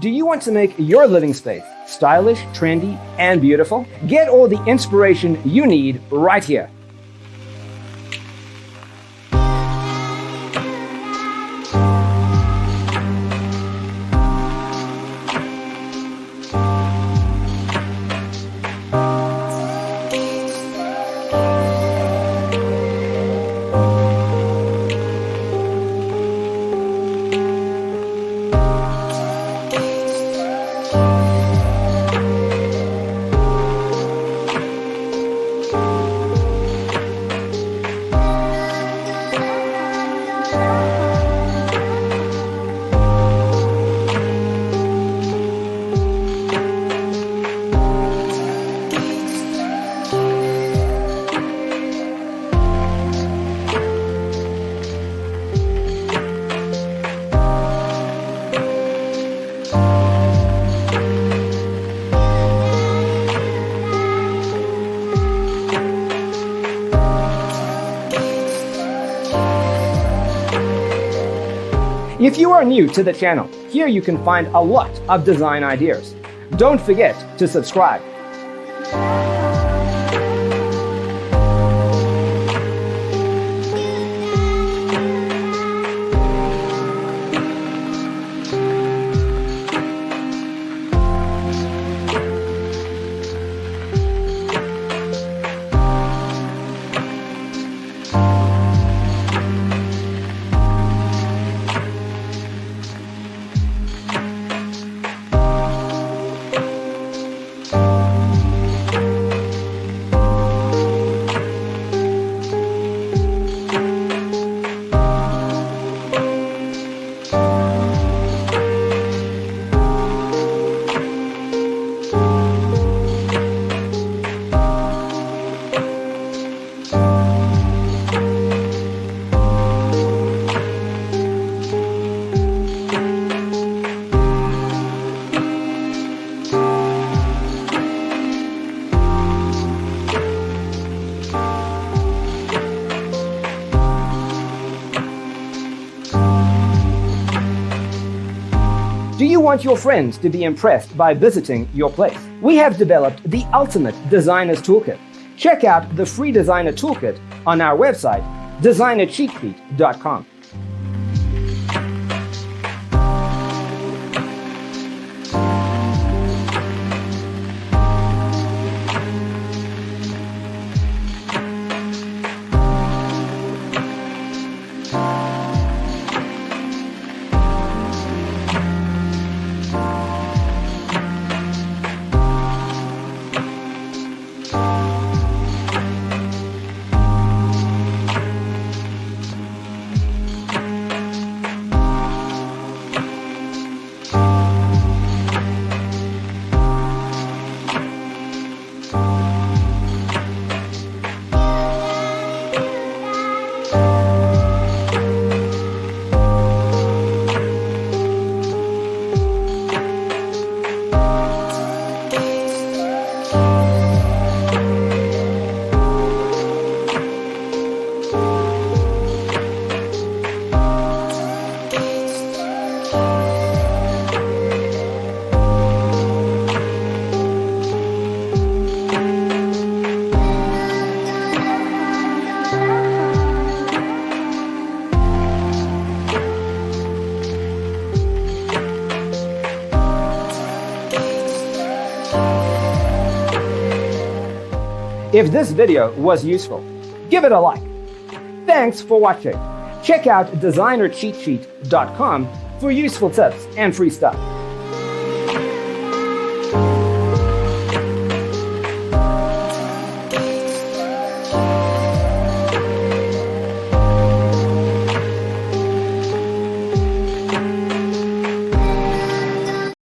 Do you want to make your living space stylish, trendy, and beautiful? Get all the inspiration you need right here. If you are new to the channel, here you can find a lot of design ideas. Don't forget to subscribe. Do you want your friends to be impressed by visiting your place? We have developed the ultimate designer's toolkit. Check out the free designer toolkit on our website, designercheatsheet.com. If this video was useful, give it a like. Thanks for watching. Check out designercheatsheet.com for useful tips and free stuff.